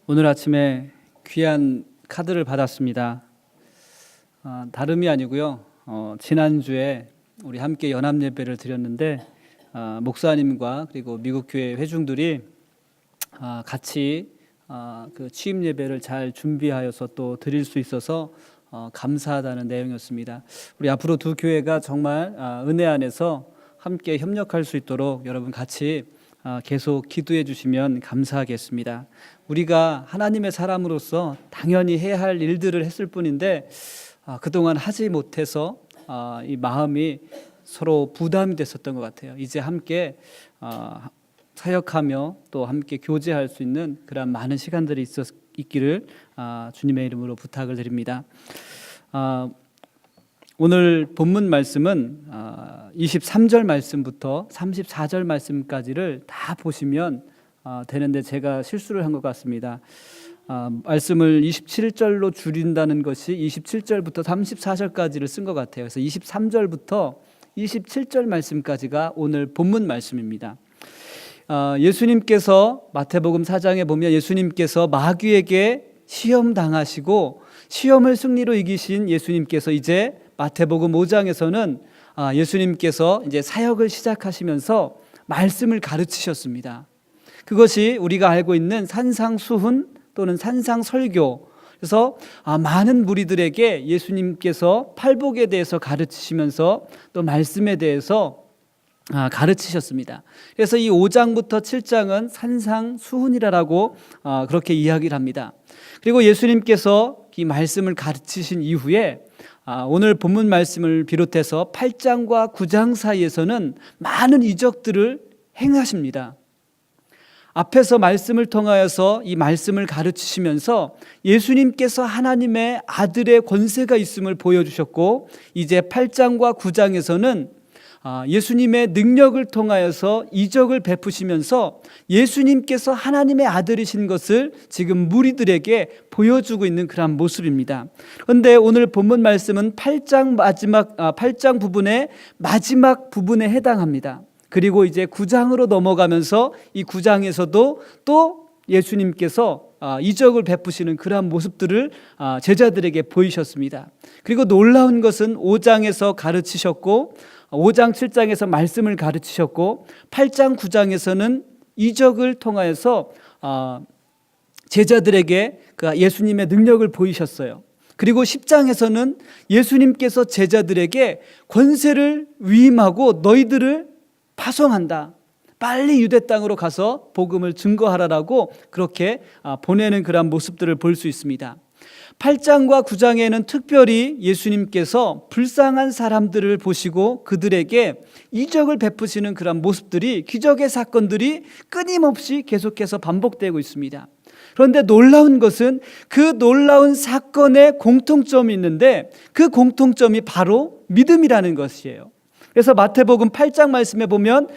오늘 아침에 귀한 카드를 받았습니다. 다름이 아니고요. 지난주에 우리 함께 연합 예배를 드렸는데 목사님과 그리고 미국 교회 회중들이 같이 그 취임 예배를 잘 준비하여서 또 드릴 수 있어서 감사하다는 내용이었습니다. 우리 앞으로 두 교회가 정말 은혜 안에서 함께 협력할 수 있도록 여러분 같이 계속 기도해 주시면 감사하겠습니다. 우리가 하나님의 사람으로서 당연히 해야 할 일들을 했을 뿐인데 그동안 하지 못해서 이 마음이 서로 부담이 됐었던 것 같아요. 이제 함께 사역하며 또 함께 교제할 수 있는 그런 많은 시간들이 있기를 주님의 이름으로 부탁을 드립니다. 오늘 본문 말씀은 23절 말씀부터 34절 말씀까지를 다 보시면 되는데 제가 실수를 한 것 같습니다. 말씀을 27절로 줄인다는 것이 27절부터 34절까지를 쓴 것 같아요. 그래서 23절부터 27절 말씀까지가 오늘 본문 말씀입니다. 예수님께서 마태복음 4장에 보면 예수님께서 마귀에게 시험 당하시고 시험을 승리로 이기신 예수님께서 이제 마태복음 5장에서는 예수님께서 이제 사역을 시작하시면서 말씀을 가르치셨습니다. 그것이 우리가 알고 있는 산상수훈 또는 산상설교. 그래서 많은 무리들에게 예수님께서 팔복에 대해서 가르치시면서 또 말씀에 대해서 가르치셨습니다. 그래서 이 5장부터 7장은 산상수훈이라고 그렇게 이야기를 합니다. 그리고 예수님께서 이 말씀을 가르치신 이후에 오늘 본문 말씀을 비롯해서 8장과 9장 사이에서는 많은 이적들을 행하십니다. 앞에서 말씀을 통하여서 이 말씀을 가르치시면서 예수님께서 하나님의 아들의 권세가 있음을 보여주셨고, 이제 8장과 9장에서는 예수님의 능력을 통하여서 이적을 베푸시면서 예수님께서 하나님의 아들이신 것을 지금 무리들에게 보여주고 있는 그런 모습입니다. 그런데 오늘 본문 말씀은 8장 부분의 마지막 부분에 해당합니다. 그리고 이제 9장으로 넘어가면서 이 9장에서도 또 예수님께서 이적을 베푸시는 그러한 모습들을 제자들에게 보이셨습니다. 그리고 놀라운 것은 5장에서 가르치셨고 5장 7장에서 말씀을 가르치셨고 8장 9장에서는 이적을 통하여서 제자들에게 예수님의 능력을 보이셨어요. 그리고 10장에서는 예수님께서 제자들에게 권세를 위임하고 너희들을 파송한다, 빨리 유대 땅으로 가서 복음을 증거하라라고 그렇게 보내는 그런 모습들을 볼 수 있습니다. 8장과 9장에는 특별히 예수님께서 불쌍한 사람들을 보시고 그들에게 이적을 베푸시는 그런 모습들이, 기적의 사건들이 끊임없이 계속해서 반복되고 있습니다. 그런데 놀라운 것은 그 놀라운 사건에 공통점이 있는데 그 공통점이 바로 믿음이라는 것이에요. 그래서 마태복음 8장 말씀에 보면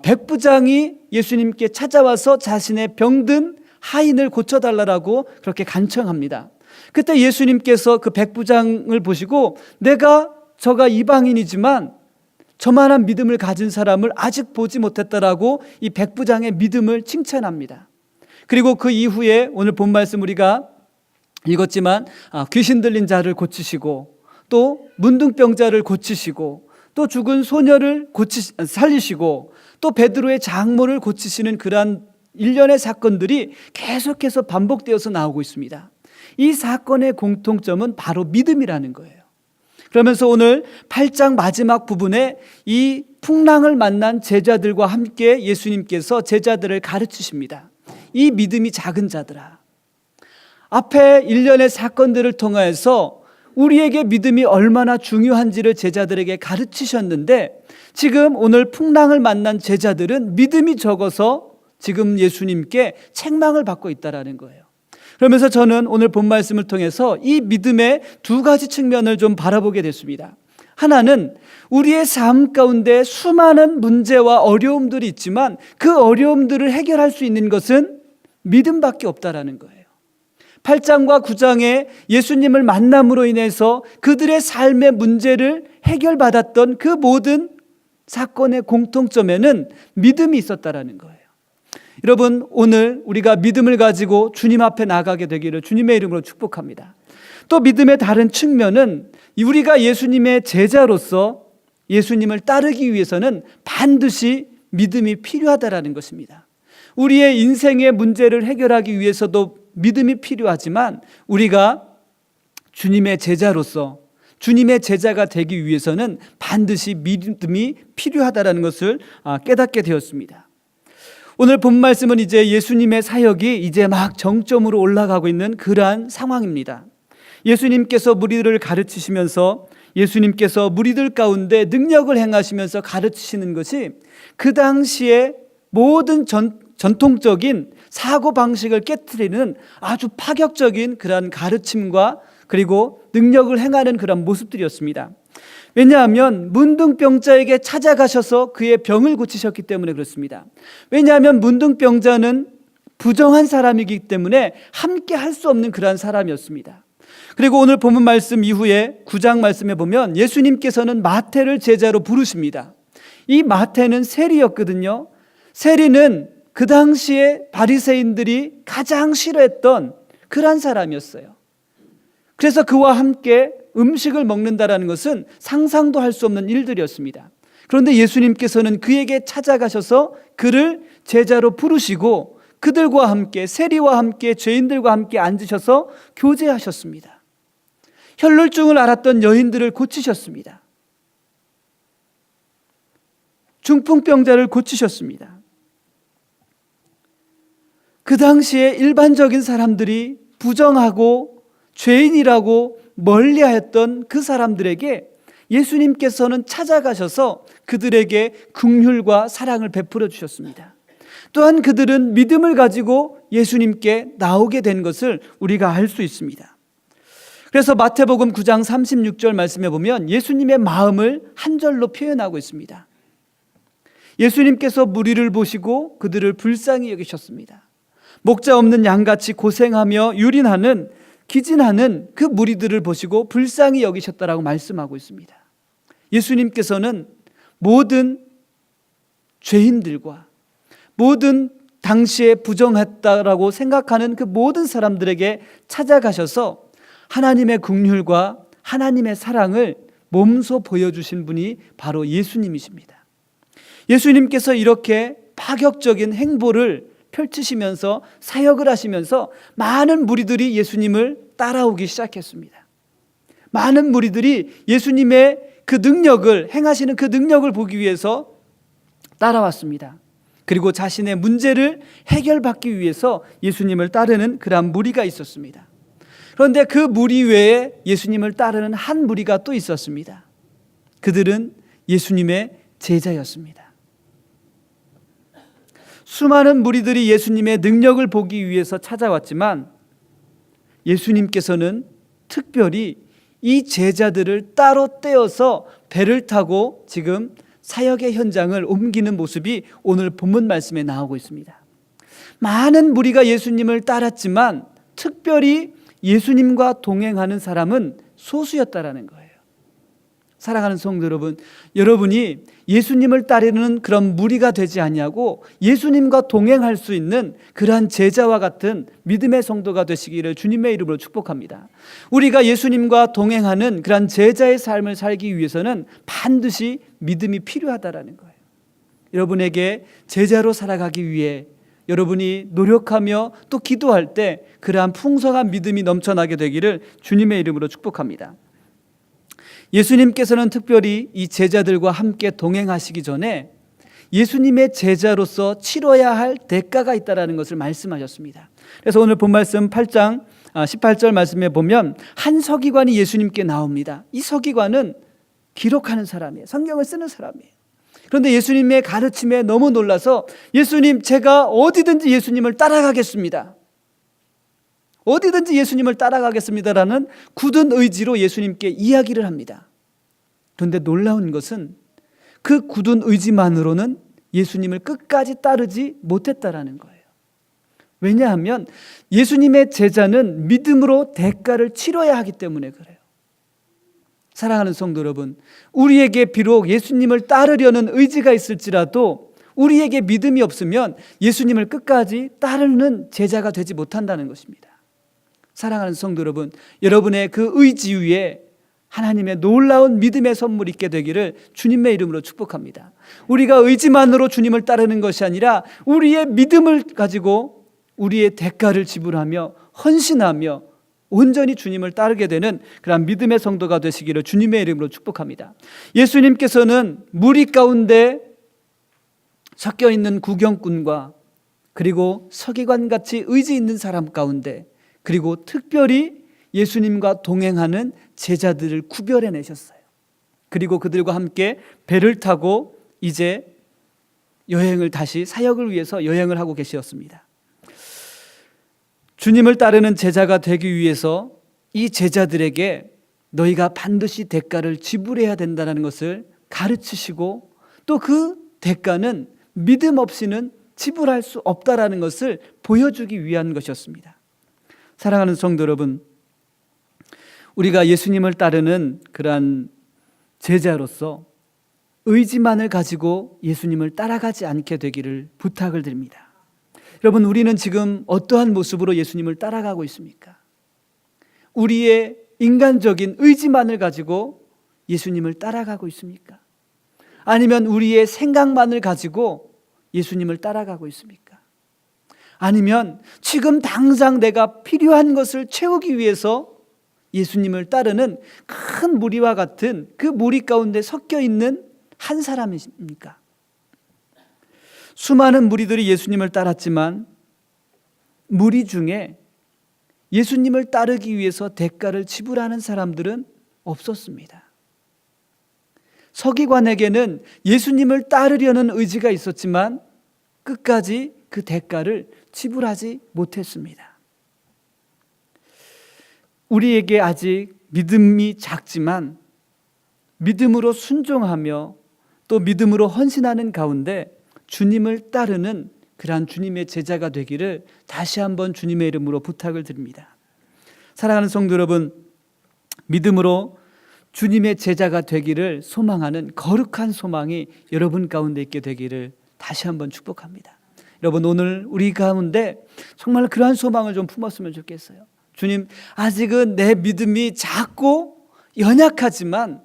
백부장이 예수님께 찾아와서 자신의 병든 하인을 고쳐달라고 그렇게 간청합니다. 그때 예수님께서 그 백부장을 보시고 저가 이방인이지만 저만한 믿음을 가진 사람을 아직 보지 못했다라고 이 백부장의 믿음을 칭찬합니다. 그리고 그 이후에 오늘 본 말씀 우리가 읽었지만 귀신 들린 자를 고치시고 또 문둥병자를 고치시고 또 죽은 소녀를 살리시고 또 베드로의 장모를 고치시는 그러한 일련의 사건들이 계속해서 반복되어서 나오고 있습니다. 이 사건의 공통점은 바로 믿음이라는 거예요. 그러면서 오늘 8장 마지막 부분에 이 풍랑을 만난 제자들과 함께 예수님께서 제자들을 가르치십니다. 이 믿음이 작은 자들아, 앞에 일련의 사건들을 통하여서 우리에게 믿음이 얼마나 중요한지를 제자들에게 가르치셨는데 지금 오늘 풍랑을 만난 제자들은 믿음이 적어서 지금 예수님께 책망을 받고 있다는 거예요. 그러면서 저는 오늘 본 말씀을 통해서 이 믿음의 두 가지 측면을 좀 바라보게 됐습니다. 하나는 우리의 삶 가운데 수많은 문제와 어려움들이 있지만 그 어려움들을 해결할 수 있는 것은 믿음밖에 없다라는 거예요. 8장과 9장에 예수님을 만남으로 인해서 그들의 삶의 문제를 해결받았던 그 모든 사건의 공통점에는 믿음이 있었다라는 거예요. 여러분, 오늘 우리가 믿음을 가지고 주님 앞에 나가게 되기를 주님의 이름으로 축복합니다. 또 믿음의 다른 측면은 우리가 예수님의 제자로서 예수님을 따르기 위해서는 반드시 믿음이 필요하다라는 것입니다. 우리의 인생의 문제를 해결하기 위해서도 믿음이 필요하지만 우리가 주님의 제자로서 주님의 제자가 되기 위해서는 반드시 믿음이 필요하다라는 것을 깨닫게 되었습니다. 오늘 본 말씀은 이제 예수님의 사역이 이제 막 정점으로 올라가고 있는 그러한 상황입니다. 예수님께서 무리들을 가르치시면서 예수님께서 무리들 가운데 능력을 행하시면서 가르치시는 것이 그 당시에 모든 전통적인 사고방식을 깨트리는 아주 파격적인 그런 가르침과 그리고 능력을 행하는 그런 모습들이었습니다. 왜냐하면 문둥병자에게 찾아가셔서 그의 병을 고치셨기 때문에 그렇습니다. 왜냐하면 문둥병자는 부정한 사람이기 때문에 함께 할 수 없는 그러한 사람이었습니다. 그리고 오늘 본문 말씀 이후에 9장 말씀에 보면 예수님께서는 마태를 제자로 부르십니다. 이 마태는 세리였거든요. 세리는 그 당시에 바리새인들이 가장 싫어했던 그런 사람이었어요. 그래서 그와 함께 음식을 먹는다라는 것은 상상도 할 수 없는 일들이었습니다. 그런데 예수님께서는 그에게 찾아가셔서 그를 제자로 부르시고 그들과 함께 세리와 함께 죄인들과 함께 앉으셔서 교제하셨습니다. 혈루증을 앓았던 여인들을 고치셨습니다. 중풍병자를 고치셨습니다. 그 당시에 일반적인 사람들이 부정하고 죄인이라고 멀리하였던 그 사람들에게 예수님께서는 찾아가셔서 그들에게 긍휼과 사랑을 베풀어 주셨습니다. 또한 그들은 믿음을 가지고 예수님께 나오게 된 것을 우리가 알 수 있습니다. 그래서 마태복음 9장 36절 말씀에 보면 예수님의 마음을 한 절로 표현하고 있습니다. 예수님께서 무리를 보시고 그들을 불쌍히 여기셨습니다. 목자 없는 양같이 고생하며 유린하는 기진하는 그 무리들을 보시고 불쌍히 여기셨다라고 말씀하고 있습니다. 예수님께서는 모든 죄인들과 모든 당시에 부정했다라고 생각하는 그 모든 사람들에게 찾아가셔서 하나님의 긍휼과 하나님의 사랑을 몸소 보여주신 분이 바로 예수님이십니다. 예수님께서 이렇게 파격적인 행보를 펼치시면서 사역을 하시면서 많은 무리들이 예수님을 따라오기 시작했습니다. 많은 무리들이 예수님의 그 능력을 행하시는 그 능력을 보기 위해서 따라왔습니다. 그리고 자신의 문제를 해결받기 위해서 예수님을 따르는 그러한 무리가 있었습니다. 그런데 그 무리 외에 예수님을 따르는 한 무리가 또 있었습니다. 그들은 예수님의 제자였습니다. 수많은 무리들이 예수님의 능력을 보기 위해서 찾아왔지만 예수님께서는 특별히 이 제자들을 따로 떼어서 배를 타고 지금 사역의 현장을 옮기는 모습이 오늘 본문 말씀에 나오고 있습니다. 많은 무리가 예수님을 따랐지만 특별히 예수님과 동행하는 사람은 소수였다라는 거예요. 사랑하는 성도 여러분, 여러분이 예수님을 따르는 그런 무리가 되지 아니하고 예수님과 동행할 수 있는 그러한 제자와 같은 믿음의 성도가 되시기를 주님의 이름으로 축복합니다. 우리가 예수님과 동행하는 그러한 제자의 삶을 살기 위해서는 반드시 믿음이 필요하다라는 거예요. 여러분에게 제자로 살아가기 위해 여러분이 노력하며 또 기도할 때 그러한 풍성한 믿음이 넘쳐나게 되기를 주님의 이름으로 축복합니다. 예수님께서는 특별히 이 제자들과 함께 동행하시기 전에 예수님의 제자로서 치러야 할 대가가 있다는 것을 말씀하셨습니다. 그래서 오늘 본 말씀 8장 18절 말씀에 보면 한 서기관이 예수님께 나옵니다. 이 서기관은 기록하는 사람이에요. 성경을 쓰는 사람이에요. 그런데 예수님의 가르침에 너무 놀라서 예수님, 제가 어디든지 예수님을 따라가겠습니다. 어디든지 예수님을 따라가겠습니다라는 굳은 의지로 예수님께 이야기를 합니다. 그런데 놀라운 것은 그 굳은 의지만으로는 예수님을 끝까지 따르지 못했다라는 거예요. 왜냐하면 예수님의 제자는 믿음으로 대가를 치러야 하기 때문에 그래요. 사랑하는 성도 여러분, 우리에게 비록 예수님을 따르려는 의지가 있을지라도 우리에게 믿음이 없으면 예수님을 끝까지 따르는 제자가 되지 못한다는 것입니다. 사랑하는 성도 여러분, 여러분의 그 의지 위에 하나님의 놀라운 믿음의 선물이 있게 되기를 주님의 이름으로 축복합니다. 우리가 의지만으로 주님을 따르는 것이 아니라 우리의 믿음을 가지고 우리의 대가를 지불하며 헌신하며 온전히 주님을 따르게 되는 그런 믿음의 성도가 되시기를 주님의 이름으로 축복합니다. 예수님께서는 무리 가운데 섞여 있는 구경꾼과 그리고 서기관같이 의지 있는 사람 가운데 그리고 특별히 예수님과 동행하는 제자들을 구별해내셨어요. 그리고 그들과 함께 배를 타고 이제 여행을 다시 사역을 위해서 여행을 하고 계셨습니다. 주님을 따르는 제자가 되기 위해서 이 제자들에게 너희가 반드시 대가를 지불해야 된다는 것을 가르치시고 또 그 대가는 믿음 없이는 지불할 수 없다라는 것을 보여주기 위한 것이었습니다. 사랑하는 성도 여러분, 우리가 예수님을 따르는 그러한 제자로서 의지만을 가지고 예수님을 따라가지 않게 되기를 부탁을 드립니다. 여러분, 우리는 지금 어떠한 모습으로 예수님을 따라가고 있습니까? 우리의 인간적인 의지만을 가지고 예수님을 따라가고 있습니까? 아니면 우리의 생각만을 가지고 예수님을 따라가고 있습니까? 아니면 지금 당장 내가 필요한 것을 채우기 위해서 예수님을 따르는 큰 무리와 같은 그 무리 가운데 섞여 있는 한 사람입니까? 수많은 무리들이 예수님을 따랐지만 무리 중에 예수님을 따르기 위해서 대가를 지불하는 사람들은 없었습니다. 서기관에게는 예수님을 따르려는 의지가 있었지만 끝까지 그 대가를 지불하지 못했습니다. 우리에게 아직 믿음이 작지만 믿음으로 순종하며 또 믿음으로 헌신하는 가운데 주님을 따르는 그러한 주님의 제자가 되기를 다시 한번 주님의 이름으로 부탁을 드립니다. 사랑하는 성도 여러분, 믿음으로 주님의 제자가 되기를 소망하는 거룩한 소망이 여러분 가운데 있게 되기를 다시 한번 축복합니다. 여러분, 오늘 우리 가운데 정말 그러한 소망을 좀 품었으면 좋겠어요. 주님, 아직은 내 믿음이 작고 연약하지만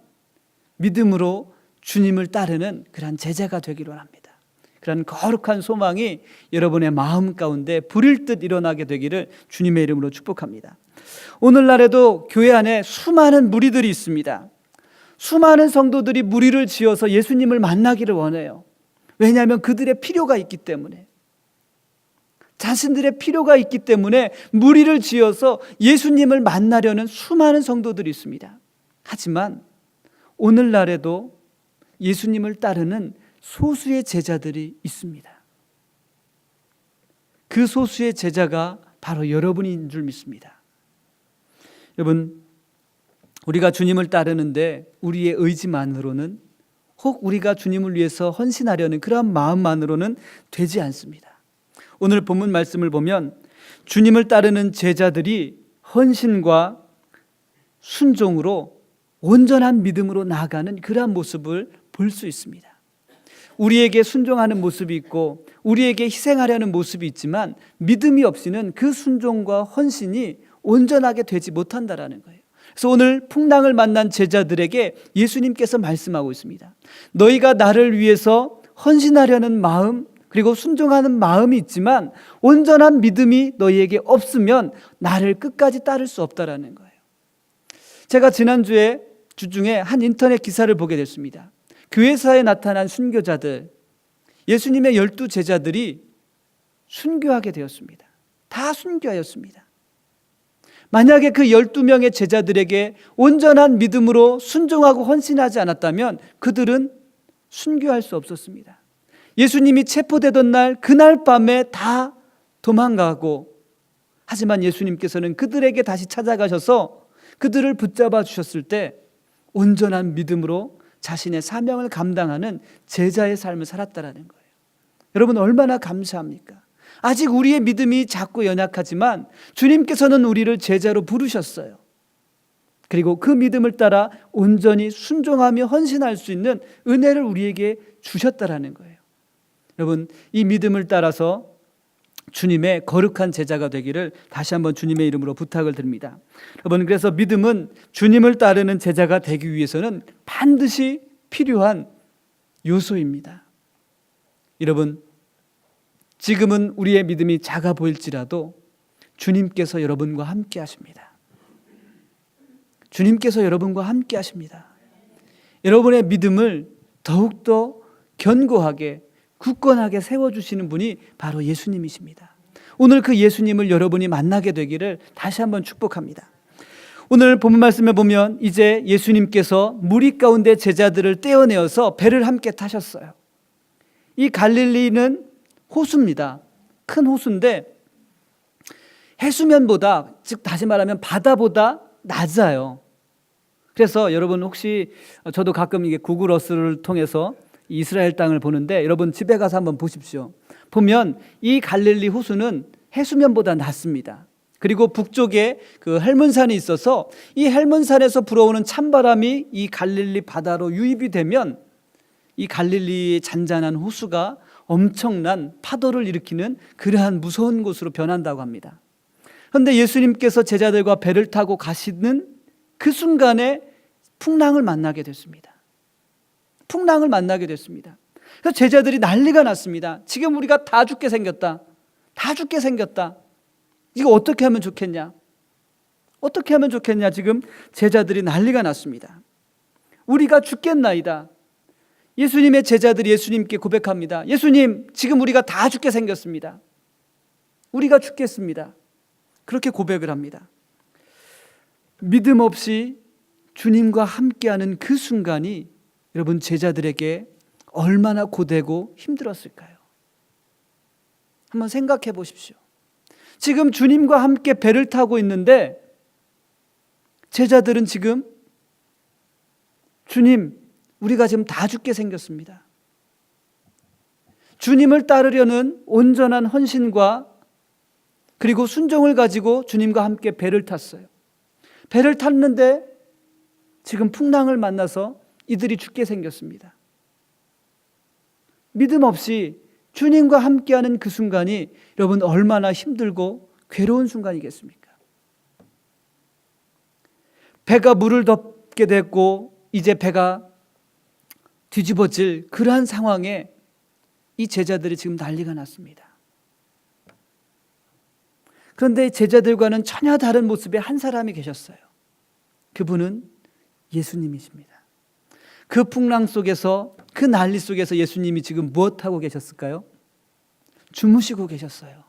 믿음으로 주님을 따르는 그런 제자가 되기를 합니다. 그런 거룩한 소망이 여러분의 마음 가운데 불일 듯 일어나게 되기를 주님의 이름으로 축복합니다. 오늘날에도 교회 안에 수많은 무리들이 있습니다. 수많은 성도들이 무리를 지어서 예수님을 만나기를 원해요. 왜냐하면 그들의 필요가 있기 때문에, 자신들의 필요가 있기 때문에 무리를 지어서 예수님을 만나려는 수많은 성도들이 있습니다. 하지만 오늘날에도 예수님을 따르는 소수의 제자들이 있습니다. 그 소수의 제자가 바로 여러분인 줄 믿습니다. 여러분, 우리가 주님을 따르는데 우리의 의지만으로는, 혹 우리가 주님을 위해서 헌신하려는 그런 마음만으로는 되지 않습니다. 오늘 본문 말씀을 보면 주님을 따르는 제자들이 헌신과 순종으로 온전한 믿음으로 나아가는 그러한 모습을 볼 수 있습니다. 우리에게 순종하는 모습이 있고 우리에게 희생하려는 모습이 있지만 믿음이 없이는 그 순종과 헌신이 온전하게 되지 못한다라는 거예요. 그래서 오늘 풍랑을 만난 제자들에게 예수님께서 말씀하고 있습니다. 너희가 나를 위해서 헌신하려는 마음 그리고 순종하는 마음이 있지만 온전한 믿음이 너희에게 없으면 나를 끝까지 따를 수 없다라는 거예요. 제가 지난주에 주중에 한 인터넷 기사를 보게 됐습니다. 교회사에 나타난 순교자들, 예수님의 12 제자들이 순교하게 되었습니다. 다 순교하였습니다. 만약에 그 12명의 제자들에게 온전한 믿음으로 순종하고 헌신하지 않았다면 그들은 순교할 수 없었습니다. 예수님이 체포되던 날, 그날 밤에 다 도망가고, 하지만 예수님께서는 그들에게 다시 찾아가셔서 그들을 붙잡아 주셨을 때 온전한 믿음으로 자신의 사명을 감당하는 제자의 삶을 살았다라는 거예요. 여러분, 얼마나 감사합니까? 아직 우리의 믿음이 작고 연약하지만 주님께서는 우리를 제자로 부르셨어요. 그리고 그 믿음을 따라 온전히 순종하며 헌신할 수 있는 은혜를 우리에게 주셨다라는 거예요. 여러분, 이 믿음을 따라서 주님의 거룩한 제자가 되기를 다시 한번 주님의 이름으로 부탁을 드립니다. 여러분, 그래서 믿음은 주님을 따르는 제자가 되기 위해서는 반드시 필요한 요소입니다. 여러분, 지금은 우리의 믿음이 작아 보일지라도 주님께서 여러분과 함께 하십니다. 주님께서 여러분과 함께 하십니다. 여러분의 믿음을 더욱더 견고하게 굳건하게 세워주시는 분이 바로 예수님이십니다. 오늘 그 예수님을 여러분이 만나게 되기를 다시 한번 축복합니다. 오늘 본문 말씀에 보면 이제 예수님께서 무리 가운데 제자들을 떼어내어서 배를 함께 타셨어요. 이 갈릴리는 호수입니다. 큰 호수인데 해수면보다, 즉 다시 말하면 바다보다 낮아요. 그래서 여러분, 혹시 저도 가끔 이게 구글 어스를 통해서 이스라엘 땅을 보는데 여러분 집에 가서 한번 보십시오. 보면 이 갈릴리 호수는 해수면보다 낮습니다. 그리고 북쪽에 그 헬몬산이 있어서 이 헬몬산에서 불어오는 찬바람이 이 갈릴리 바다로 유입이 되면 이 갈릴리의 잔잔한 호수가 엄청난 파도를 일으키는 그러한 무서운 곳으로 변한다고 합니다. 그런데 예수님께서 제자들과 배를 타고 가시는 그 순간에 풍랑을 만나게 됐습니다. 풍랑을 만나게 됐습니다. 그래서 제자들이 난리가 났습니다. 지금 우리가 다 죽게 생겼다. 다 죽게 생겼다. 이거 어떻게 하면 좋겠냐? 어떻게 하면 좋겠냐? 지금 제자들이 난리가 났습니다. 우리가 죽겠나이다. 예수님의 제자들이 예수님께 고백합니다. 예수님, 지금 우리가 다 죽게 생겼습니다. 우리가 죽겠습니다. 그렇게 고백을 합니다. 믿음 없이 주님과 함께하는 그 순간이 여러분, 제자들에게 얼마나 고되고 힘들었을까요? 한번 생각해 보십시오. 지금 주님과 함께 배를 타고 있는데 제자들은 지금 주님, 우리가 지금 다 죽게 생겼습니다. 주님을 따르려는 온전한 헌신과 그리고 순종을 가지고 주님과 함께 배를 탔어요. 배를 탔는데 지금 풍랑을 만나서 이들이 죽게 생겼습니다. 믿음 없이 주님과 함께하는 그 순간이 여러분 얼마나 힘들고 괴로운 순간이겠습니까? 배가 물을 덮게 됐고 이제 배가 뒤집어질 그러한 상황에 이 제자들이 지금 난리가 났습니다. 그런데 제자들과는 전혀 다른 모습의 한 사람이 계셨어요. 그분은 예수님이십니다. 그 풍랑 속에서, 그 난리 속에서 예수님이 지금 무엇하고 계셨을까요? 주무시고 계셨어요.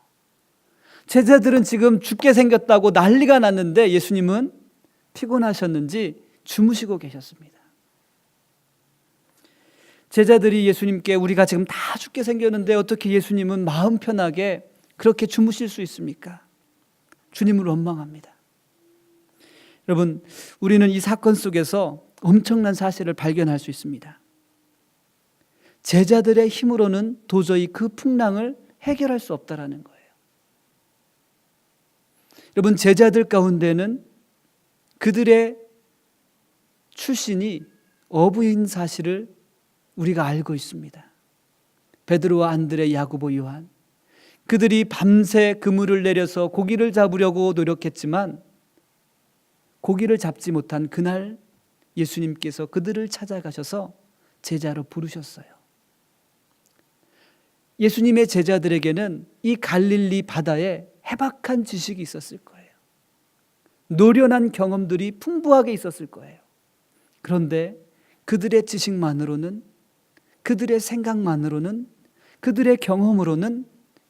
제자들은 지금 죽게 생겼다고 난리가 났는데 예수님은 피곤하셨는지 주무시고 계셨습니다. 제자들이 예수님께 우리가 지금 다 죽게 생겼는데 어떻게 예수님은 마음 편하게 그렇게 주무실 수 있습니까? 주님을 원망합니다. 여러분, 우리는 이 사건 속에서 엄청난 사실을 발견할 수 있습니다. 제자들의 힘으로는 도저히 그 풍랑을 해결할 수 없다라는 거예요. 여러분, 제자들 가운데는 그들의 출신이 어부인 사실을 우리가 알고 있습니다. 베드로와 안드레, 야고보, 요한, 그들이 밤새 그물을 내려서 고기를 잡으려고 노력했지만 고기를 잡지 못한 그날 예수님께서 그들을 찾아가셔서 제자로 부르셨어요. 예수님의 제자들에게는 이 갈릴리 바다에 해박한 지식이 있었을 거예요. 노련한 경험들이 풍부하게 있었을 거예요. 그런데 그들의 지식만으로는, 그들의 생각만으로는, 그들의 경험으로는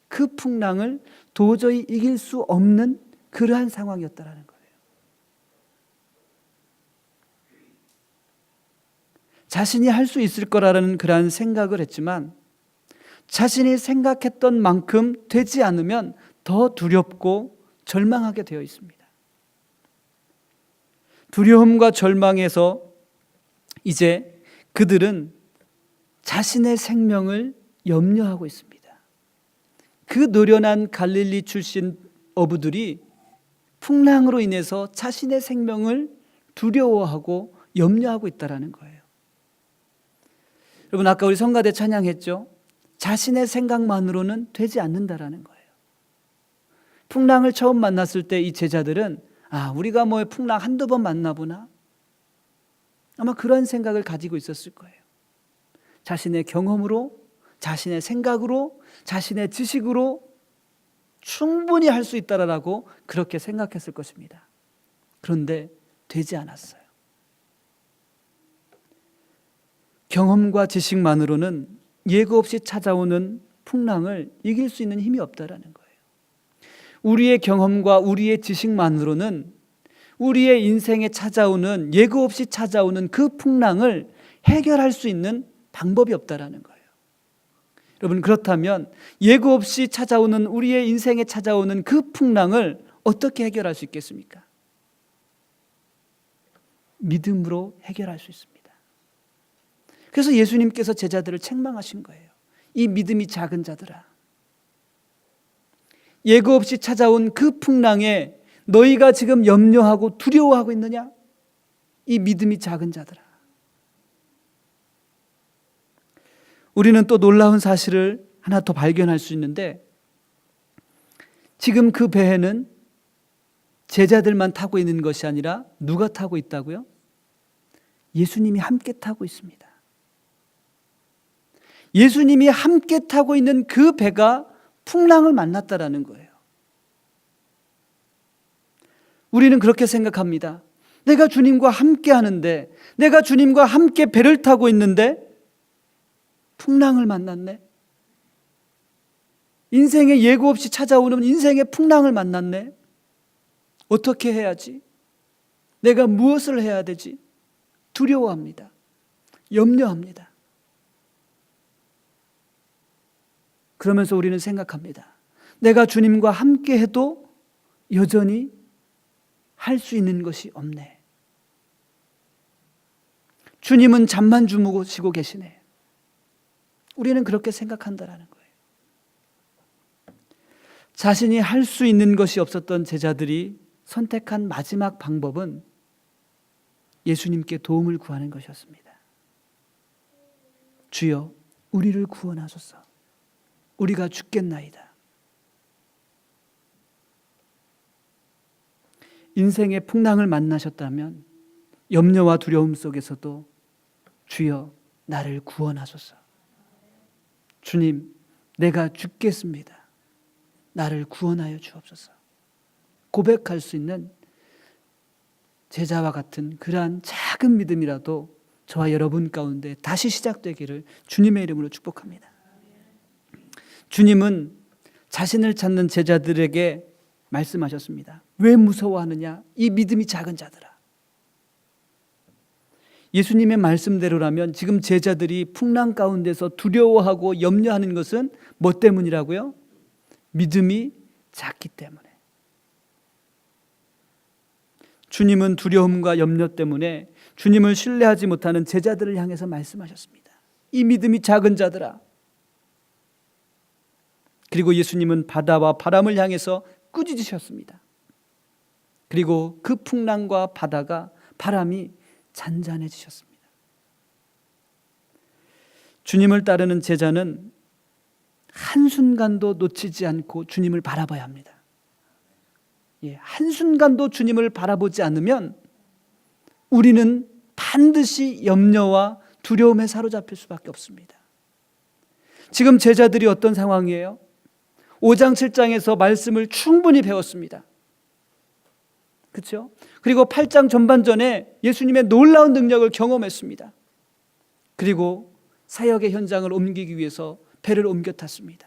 그 풍랑을 도저히 이길 수 없는 그러한 상황이었다라는 거예요. 자신이 할 수 있을 거라는 그러한 생각을 했지만 자신이 생각했던 만큼 되지 않으면 더 두렵고 절망하게 되어 있습니다. 두려움과 절망에서 이제 그들은 자신의 생명을 염려하고 있습니다. 그 노련한 갈릴리 출신 어부들이 풍랑으로 인해서 자신의 생명을 두려워하고 염려하고 있다는 거예요. 여러분, 아까 우리 성가대 찬양했죠? 자신의 생각만으로는 되지 않는다라는 거예요. 풍랑을 처음 만났을 때 이 제자들은 우리가 풍랑 한두 번 만나보나? 아마 그런 생각을 가지고 있었을 거예요. 자신의 경험으로, 자신의 생각으로, 자신의 지식으로 충분히 할 수 있다라고 그렇게 생각했을 것입니다. 그런데 되지 않았어요. 경험과 지식만으로는 예고 없이 찾아오는 풍랑을 이길 수 있는 힘이 없다라는 거예요. 우리의 경험과 우리의 지식만으로는 우리의 인생에 찾아오는 예고 없이 찾아오는 그 풍랑을 해결할 수 있는 방법이 없다라는 거예요. 여러분, 그렇다면 예고 없이 찾아오는 우리의 인생에 찾아오는 그 풍랑을 어떻게 해결할 수 있겠습니까? 믿음으로 해결할 수 있습니다. 그래서 예수님께서 제자들을 책망하신 거예요. 이 믿음이 작은 자들아, 예고 없이 찾아온 그 풍랑에 너희가 지금 염려하고 두려워하고 있느냐? 이 믿음이 작은 자들아. 우리는 또 놀라운 사실을 하나 더 발견할 수 있는데, 지금 그 배에는 제자들만 타고 있는 것이 아니라 누가 타고 있다고요? 예수님이 함께 타고 있습니다. 예수님이 함께 타고 있는 그 배가 풍랑을 만났다라는 거예요. 우리는 그렇게 생각합니다. 내가 주님과 함께 하는데, 내가 주님과 함께 배를 타고 있는데 풍랑을 만났네. 인생에 예고 없이 찾아오는 인생의 풍랑을 만났네. 어떻게 해야지? 내가 무엇을 해야 되지? 두려워합니다. 염려합니다. 그러면서 우리는 생각합니다. 내가 주님과 함께 해도 여전히 할 수 있는 것이 없네. 주님은 잠만 주무시고 계시네. 우리는 그렇게 생각한다라는 거예요. 자신이 할 수 있는 것이 없었던 제자들이 선택한 마지막 방법은 예수님께 도움을 구하는 것이었습니다. 주여, 우리를 구원하소서. 우리가 죽겠나이다. 인생의 풍랑을 만나셨다면 염려와 두려움 속에서도 주여, 나를 구원하소서. 주님, 내가 죽겠습니다. 나를 구원하여 주옵소서. 고백할 수 있는 제자와 같은 그러한 작은 믿음이라도 저와 여러분 가운데 다시 시작되기를 주님의 이름으로 축복합니다. 주님은 자신을 찾는 제자들에게 말씀하셨습니다. 왜 무서워하느냐? 이 믿음이 작은 자들아. 예수님의 말씀대로라면 지금 제자들이 풍랑 가운데서 두려워하고 염려하는 것은 뭐 때문이라고요? 믿음이 작기 때문에. 주님은 두려움과 염려 때문에 주님을 신뢰하지 못하는 제자들을 향해서 말씀하셨습니다. 이 믿음이 작은 자들아. 그리고 예수님은 바다와 바람을 향해서 꾸짖으셨습니다. 그리고 그 풍랑과 바다가, 바람이 잔잔해지셨습니다. 주님을 따르는 제자는 한순간도 놓치지 않고 주님을 바라봐야 합니다. 한순간도 주님을 바라보지 않으면 우리는 반드시 염려와 두려움에 사로잡힐 수밖에 없습니다. 지금 제자들이 어떤 상황이에요? 5장 7장에서 말씀을 충분히 배웠습니다. 그렇죠? 그리고 8장 전반전에 예수님의 놀라운 능력을 경험했습니다. 그리고 사역의 현장을 옮기기 위해서 배를 옮겨 탔습니다.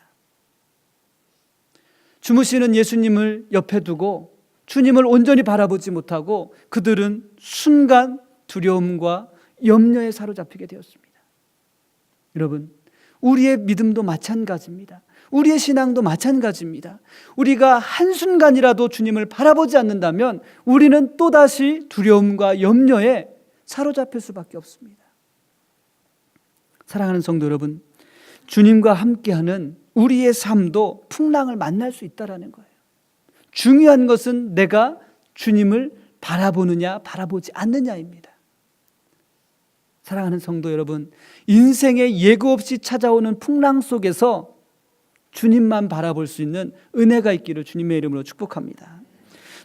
주무시는 예수님을 옆에 두고 주님을 온전히 바라보지 못하고 그들은 순간 두려움과 염려에 사로잡히게 되었습니다. 여러분, 우리의 믿음도 마찬가지입니다. 우리의 신앙도 마찬가지입니다. 우리가 한순간이라도 주님을 바라보지 않는다면 우리는 또다시 두려움과 염려에 사로잡힐 수밖에 없습니다. 사랑하는 성도 여러분, 주님과 함께하는 우리의 삶도 풍랑을 만날 수 있다는 거예요. 중요한 것은 내가 주님을 바라보느냐 바라보지 않느냐입니다. 사랑하는 성도 여러분, 인생의 예고 없이 찾아오는 풍랑 속에서 주님만 바라볼 수 있는 은혜가 있기를 주님의 이름으로 축복합니다.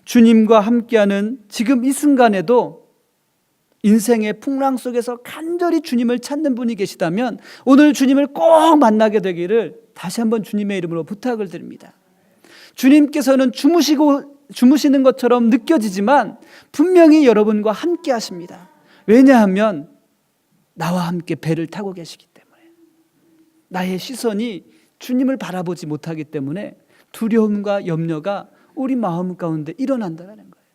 주님과 함께하는 지금 이 순간에도 인생의 풍랑 속에서 간절히 주님을 찾는 분이 계시다면 오늘 주님을 꼭 만나게 되기를 다시 한번 주님의 이름으로 부탁을 드립니다. 주님께서는 주무시는 것처럼 느껴지지만 분명히 여러분과 함께 하십니다. 왜냐하면 나와 함께 배를 타고 계시기 때문에, 나의 시선이 주님을 바라보지 못하기 때문에 두려움과 염려가 우리 마음 가운데 일어난다는 거예요.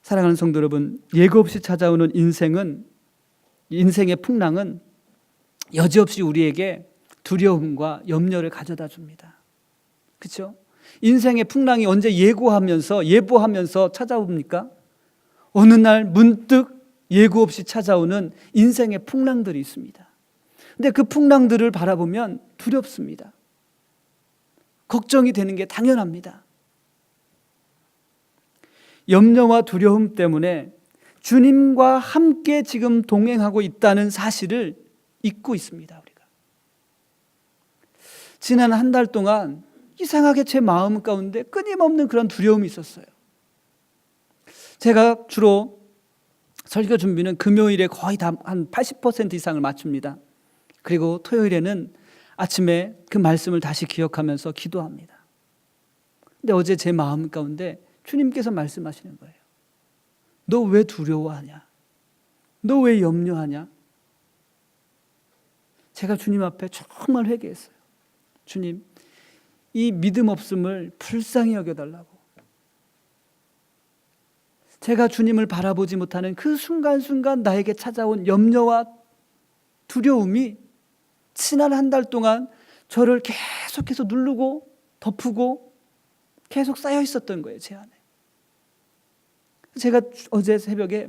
사랑하는 성도 여러분, 예고 없이 찾아오는 인생의 풍랑은 여지없이 우리에게 두려움과 염려를 가져다 줍니다. 그렇죠? 인생의 풍랑이 언제 예보하면서 찾아옵니까? 어느 날 문득 예고 없이 찾아오는 인생의 풍랑들이 있습니다. 근데 그 풍랑들을 바라보면 두렵습니다. 걱정이 되는 게 당연합니다. 염려와 두려움 때문에 주님과 함께 지금 동행하고 있다는 사실을 잊고 있습니다. 우리가 지난 한 달 동안 이상하게 제 마음 가운데 끊임없는 그런 두려움이 있었어요. 제가 주로 설교 준비는 금요일에 거의 다 한 80% 이상을 맞춥니다. 그리고 토요일에는 아침에 그 말씀을 다시 기억하면서 기도합니다. 근데 어제 제 마음 가운데 주님께서 말씀하시는 거예요. 너 왜 두려워하냐? 너 왜 염려하냐? 제가 주님 앞에 정말 회개했어요. 주님, 이 믿음 없음을 불쌍히 여겨달라고. 제가 주님을 바라보지 못하는 그 순간순간 나에게 찾아온 염려와 두려움이 지난 한 달 동안 저를 계속해서 누르고 덮고 계속 쌓여 있었던 거예요, 제 안에. 제가 어제 새벽에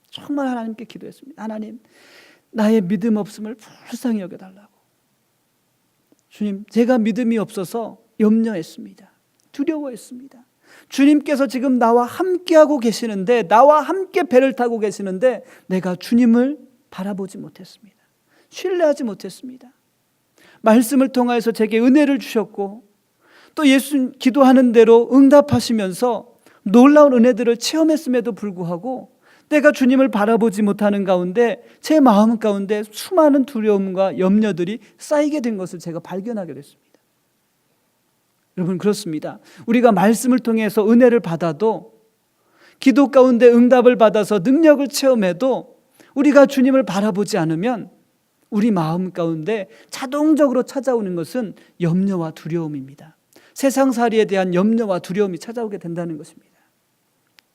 정말 하나님께 기도했습니다. 하나님, 나의 믿음 없음을 불쌍히 여겨달라고. 주님, 제가 믿음이 없어서 염려했습니다. 두려워했습니다. 주님께서 지금 나와 함께하고 계시는데, 나와 함께 배를 타고 계시는데 내가 주님을 바라보지 못했습니다. 신뢰하지 못했습니다. 말씀을 통하여서 제게 은혜를 주셨고 또 예수 기도하는 대로 응답하시면서 놀라운 은혜들을 체험했음에도 불구하고 내가 주님을 바라보지 못하는 가운데 제 마음 가운데 수많은 두려움과 염려들이 쌓이게 된 것을 제가 발견하게 됐습니다. 여러분, 그렇습니다. 우리가 말씀을 통해서 은혜를 받아도, 기도 가운데 응답을 받아서 능력을 체험해도 우리가 주님을 바라보지 않으면 우리 마음 가운데 자동적으로 찾아오는 것은 염려와 두려움입니다. 세상살이에 대한 염려와 두려움이 찾아오게 된다는 것입니다.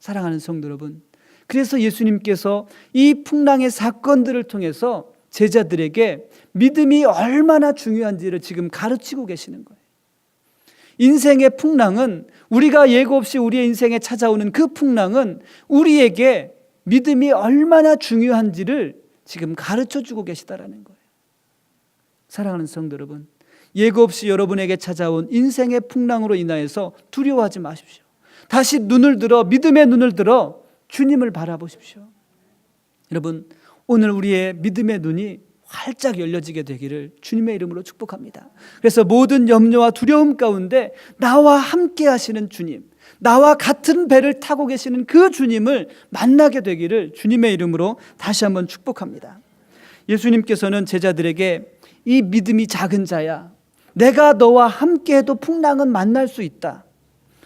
사랑하는 성도 여러분, 그래서 예수님께서 이 풍랑의 사건들을 통해서 제자들에게 믿음이 얼마나 중요한지를 지금 가르치고 계시는 거예요. 인생의 풍랑은, 우리가 예고 없이 우리의 인생에 찾아오는 그 풍랑은 우리에게 믿음이 얼마나 중요한지를 지금 가르쳐주고 계시다라는 거예요. 사랑하는 성도 여러분, 예고 없이 여러분에게 찾아온 인생의 풍랑으로 인하여서 두려워하지 마십시오. 다시 믿음의 눈을 들어 주님을 바라보십시오. 여러분, 오늘 우리의 믿음의 눈이 활짝 열려지게 되기를 주님의 이름으로 축복합니다. 그래서 모든 염려와 두려움 가운데 나와 함께 하시는 주님, 나와 같은 배를 타고 계시는 그 주님을 만나게 되기를 주님의 이름으로 다시 한번 축복합니다. 예수님께서는 제자들에게 이 믿음이 작은 자야, 내가 너와 함께해도 풍랑은 만날 수 있다.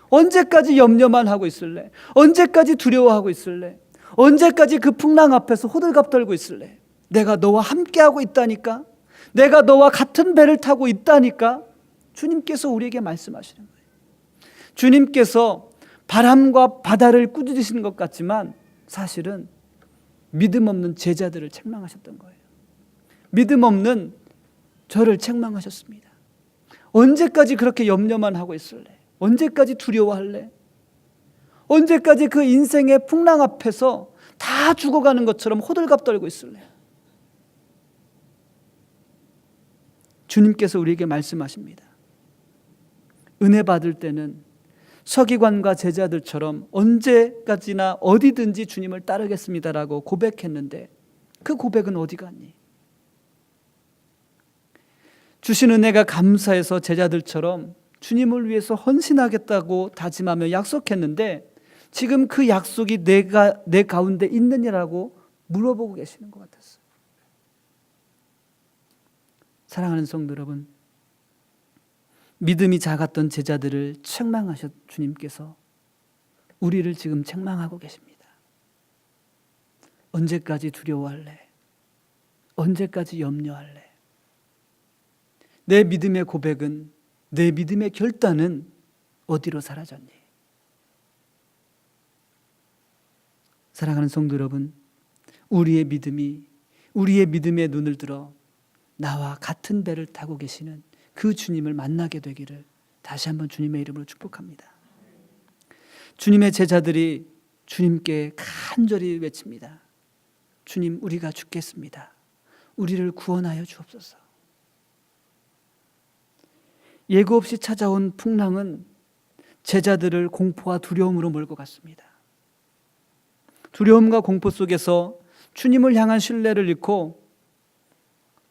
언제까지 염려만 하고 있을래? 언제까지 두려워하고 있을래? 언제까지 그 풍랑 앞에서 호들갑 떨고 있을래? 내가 너와 함께하고 있다니까? 내가 너와 같은 배를 타고 있다니까? 주님께서 우리에게 말씀하시는 거예요. 주님께서 바람과 바다를 꾸짖으시는 것 같지만 사실은 믿음 없는 제자들을 책망하셨던 거예요. 믿음 없는 저를 책망하셨습니다. 언제까지 그렇게 염려만 하고 있을래? 언제까지 두려워할래? 언제까지 그 인생의 풍랑 앞에서 다 죽어가는 것처럼 호들갑 떨고 있을래? 주님께서 우리에게 말씀하십니다. 은혜 받을 때는 서기관과 제자들처럼 언제까지나 어디든지 주님을 따르겠습니다라고 고백했는데 그 고백은 어디 갔니? 주신 은혜가 감사해서 제자들처럼 주님을 위해서 헌신하겠다고 다짐하며 약속했는데 지금 그 약속이 내 가운데 있느냐라고 물어보고 계시는 것 같았어요. 사랑하는 성도 여러분, 믿음이 작았던 제자들을 책망하셨 주님께서 우리를 지금 책망하고 계십니다. 언제까지 두려워할래? 언제까지 염려할래? 내 믿음의 고백은, 내 믿음의 결단은 어디로 사라졌니? 사랑하는 성도 여러분, 우리의 믿음의 눈을 들어 나와 같은 배를 타고 계시는 그 주님을 만나게 되기를 다시 한번 주님의 이름으로 축복합니다. 주님의 제자들이 주님께 간절히 외칩니다. 주님, 우리가 죽겠습니다. 우리를 구원하여 주옵소서. 예고 없이 찾아온 풍랑은 제자들을 공포와 두려움으로 몰고 갔습니다. 두려움과 공포 속에서 주님을 향한 신뢰를 잃고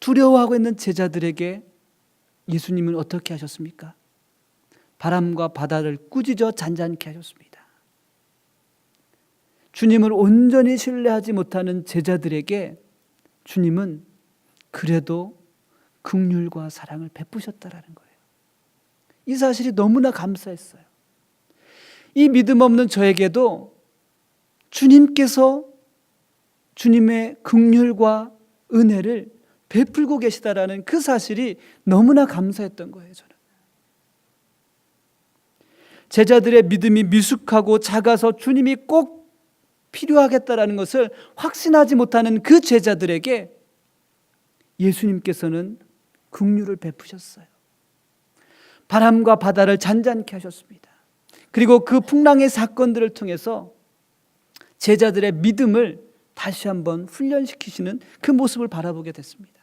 두려워하고 있는 제자들에게 예수님은 어떻게 하셨습니까? 바람과 바다를 꾸짖어 잔잔케 하셨습니다. 주님을 온전히 신뢰하지 못하는 제자들에게 주님은 그래도 긍휼과 사랑을 베푸셨다라는 거예요. 이 사실이 너무나 감사했어요. 이 믿음 없는 저에게도 주님께서 주님의 긍휼과 은혜를 베풀고 계시다라는 그 사실이 너무나 감사했던 거예요. 저는 제자들의 믿음이 미숙하고 작아서 주님이 꼭 필요하겠다라는 것을 확신하지 못하는 그 제자들에게 예수님께서는 긍휼을 베푸셨어요. 바람과 바다를 잔잔케 하셨습니다. 그리고 그 풍랑의 사건들을 통해서 제자들의 믿음을 다시 한번 훈련시키시는 그 모습을 바라보게 됐습니다.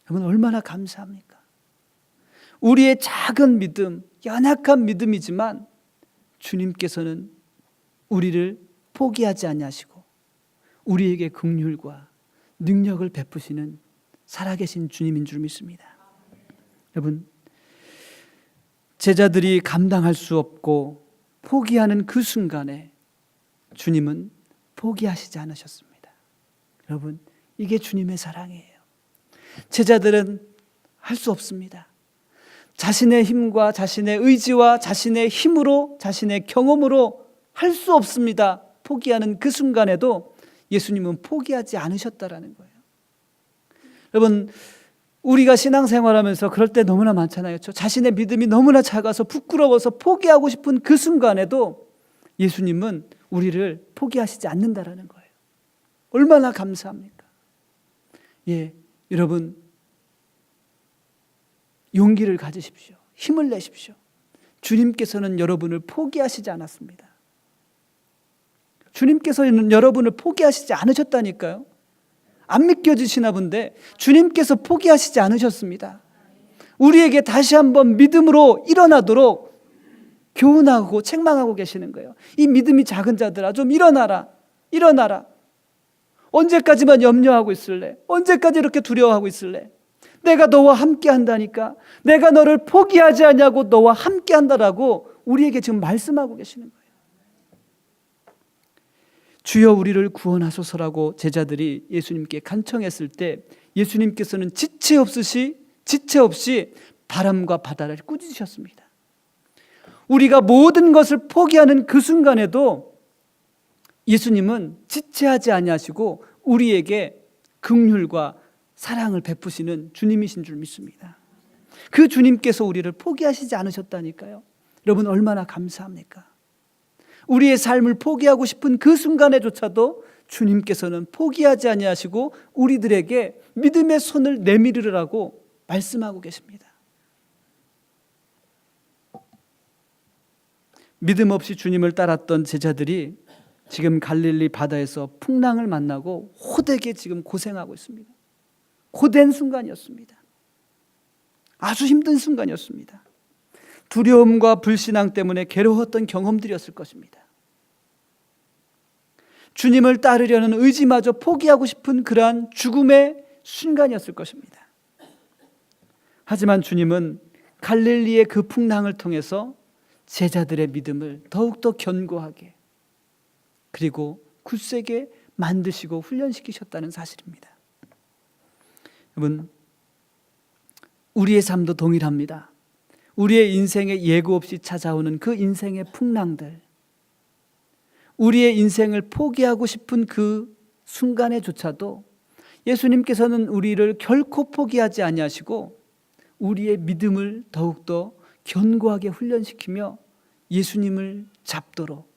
여러분, 얼마나 감사합니까? 우리의 작은 믿음, 연약한 믿음이지만 주님께서는 우리를 포기하지 아니하시고 우리에게 긍휼과 능력을 베푸시는 살아계신 주님인 줄 믿습니다. 여러분, 제자들이 감당할 수 없고 포기하는 그 순간에 주님은 포기하시지 않으셨습니다. 여러분, 이게 주님의 사랑이에요. 제자들은 할 수 없습니다. 자신의 힘과 자신의 의지와 자신의 힘으로, 자신의 경험으로 할 수 없습니다. 포기하는 그 순간에도 예수님은 포기하지 않으셨다라는 거예요. 여러분, 우리가 신앙생활하면서 그럴 때 너무나 많잖아요. 자신의 믿음이 너무나 작아서 부끄러워서 포기하고 싶은 그 순간에도 예수님은 우리를 포기하시지 않는다라는 거예요. 얼마나 감사합니까? 여러분, 용기를 가지십시오. 힘을 내십시오. 주님께서는 여러분을 포기하시지 않았습니다. 주님께서는 여러분을 포기하시지 않으셨다니까요. 안 믿겨지시나 본데 주님께서 포기하시지 않으셨습니다. 우리에게 다시 한번 믿음으로 일어나도록 교훈하고 책망하고 계시는 거예요. 이 믿음이 작은 자들아, 좀 일어나라. 일어나라. 언제까지만 염려하고 있을래? 언제까지 이렇게 두려워하고 있을래? 내가 너와 함께 한다니까. 내가 너를 포기하지 않냐고 너와 함께 한다라고 우리에게 지금 말씀하고 계시는 거예요. 주여 우리를 구원하소서라고 제자들이 예수님께 간청했을 때 예수님께서는 지체 없이 바람과 바다를 꾸짖으셨습니다. 우리가 모든 것을 포기하는 그 순간에도 예수님은 지체하지 아니하시고 우리에게 긍휼과 사랑을 베푸시는 주님이신 줄 믿습니다. 그 주님께서 우리를 포기하시지 않으셨다니까요. 여러분, 얼마나 감사합니까? 우리의 삶을 포기하고 싶은 그 순간에조차도 주님께서는 포기하지 아니하시고 우리들에게 믿음의 손을 내밀으라고 말씀하고 계십니다. 믿음 없이 주님을 따랐던 제자들이 지금 갈릴리 바다에서 풍랑을 만나고 호되게 지금 고생하고 있습니다. 고된 순간이었습니다. 아주 힘든 순간이었습니다. 두려움과 불신앙 때문에 괴로웠던 경험들이었을 것입니다. 주님을 따르려는 의지마저 포기하고 싶은 그러한 죽음의 순간이었을 것입니다. 하지만 주님은 갈릴리의 그 풍랑을 통해서 제자들의 믿음을 더욱더 견고하게 그리고 굳세게 만드시고 훈련시키셨다는 사실입니다. 여러분, 우리의 삶도 동일합니다. 우리의 인생에 예고 없이 찾아오는 그 인생의 풍랑들, 우리의 인생을 포기하고 싶은 그 순간에조차도 예수님께서는 우리를 결코 포기하지 아니하시고 우리의 믿음을 더욱더 견고하게 훈련시키며 예수님을 잡도록,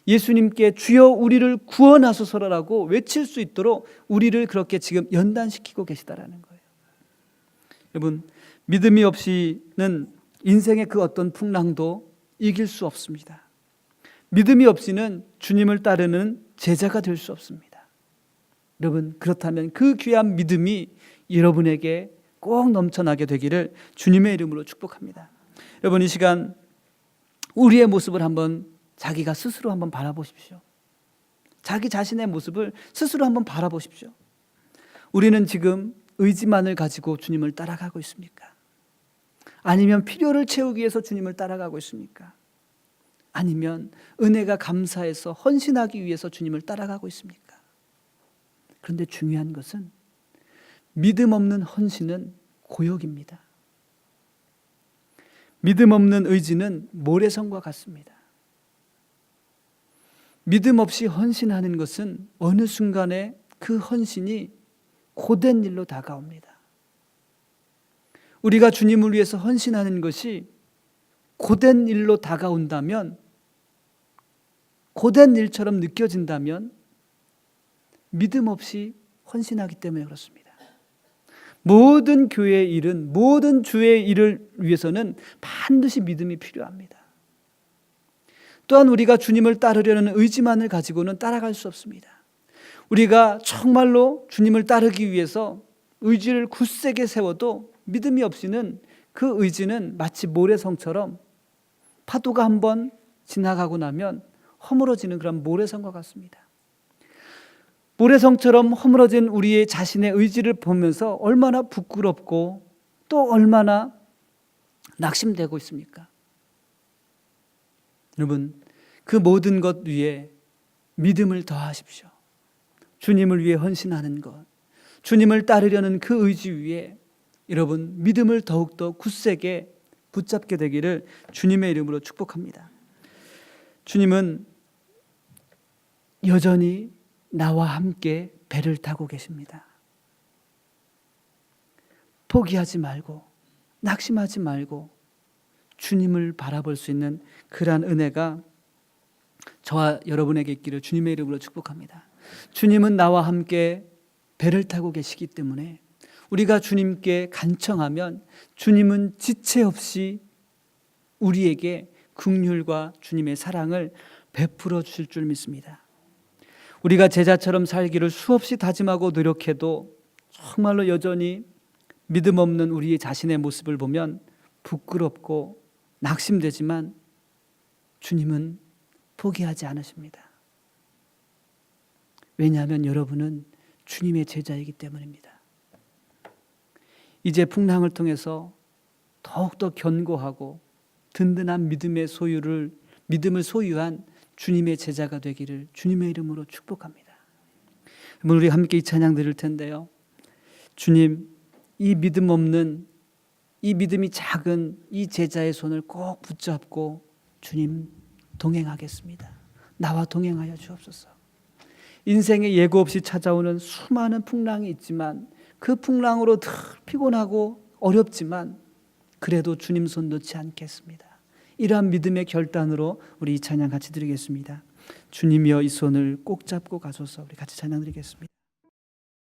예수님께 주여 우리를 구원하소서라고 외칠 수 있도록 우리를 그렇게 지금 연단시키고 계시다라는 거예요. 여러분, 믿음이 없이는 인생의 그 어떤 풍랑도 이길 수 없습니다. 믿음이 없이는 주님을 따르는 제자가 될 수 없습니다. 여러분, 그렇다면 그 귀한 믿음이 여러분에게 꼭 넘쳐나게 되기를 주님의 이름으로 축복합니다. 여러분, 이 시간 우리의 모습을 한번 자기가 스스로 한번 바라보십시오. 자기 자신의 모습을 스스로 한번 바라보십시오. 우리는 지금 의지만을 가지고 주님을 따라가고 있습니까? 아니면 필요를 채우기 위해서 주님을 따라가고 있습니까? 아니면 은혜가 감사해서 헌신하기 위해서 주님을 따라가고 있습니까? 그런데 중요한 것은 믿음 없는 헌신은 고역입니다. 믿음 없는 의지는 모래성과 같습니다. 믿음 없이 헌신하는 것은 어느 순간에 그 헌신이 고된 일로 다가옵니다. 우리가 주님을 위해서 헌신하는 것이 고된 일로 다가온다면, 고된 일처럼 느껴진다면 믿음 없이 헌신하기 때문에 그렇습니다. 모든 교회의 일은, 모든 주의 일을 위해서는 반드시 믿음이 필요합니다. 또한 우리가 주님을 따르려는 의지만을 가지고는 따라갈 수 없습니다. 우리가 정말로 주님을 따르기 위해서 의지를 굳세게 세워도 믿음이 없이는 그 의지는 마치 모래성처럼 파도가 한번 지나가고 나면 허물어지는 그런 모래성과 같습니다. 모래성처럼 허물어진 우리의 자신의 의지를 보면서 얼마나 부끄럽고 또 얼마나 낙심되고 있습니까? 여러분, 그 모든 것 위에 믿음을 더하십시오. 주님을 위해 헌신하는 것, 주님을 따르려는 그 의지 위에 여러분 믿음을 더욱더 굳세게 붙잡게 되기를 주님의 이름으로 축복합니다. 주님은 여전히 나와 함께 배를 타고 계십니다. 포기하지 말고 낙심하지 말고 주님을 바라볼 수 있는 그러한 은혜가 저와 여러분에게 있기를 주님의 이름으로 축복합니다. 주님은 나와 함께 배를 타고 계시기 때문에 우리가 주님께 간청하면 주님은 지체 없이 우리에게 긍휼과 주님의 사랑을 베풀어 주실 줄 믿습니다. 우리가 제자처럼 살기를 수없이 다짐하고 노력해도 정말로 여전히 믿음 없는 우리 자신의 모습을 보면 부끄럽고 낙심되지만 주님은 포기하지 않으십니다. 왜냐하면 여러분은 주님의 제자이기 때문입니다. 이제 풍랑을 통해서 더욱더 견고하고 든든한 믿음을 소유한 주님의 제자가 되기를 주님의 이름으로 축복합니다. 우리 함께 이 찬양 드릴 텐데요. 주님, 이 믿음 없는, 이 믿음이 작은 이 제자의 손을 꼭 붙잡고 주님 동행하겠습니다. 나와 동행하여 주옵소서. 인생에 예고 없이 찾아오는 수많은 풍랑이 있지만 그 풍랑으로 늘 피곤하고 어렵지만 그래도 주님 손 놓지 않겠습니다. 이러한 믿음의 결단으로 우리 이 찬양 같이 드리겠습니다. 주님이여 이 손을 꼭 잡고 가소서. 우리 같이 찬양 드리겠습니다.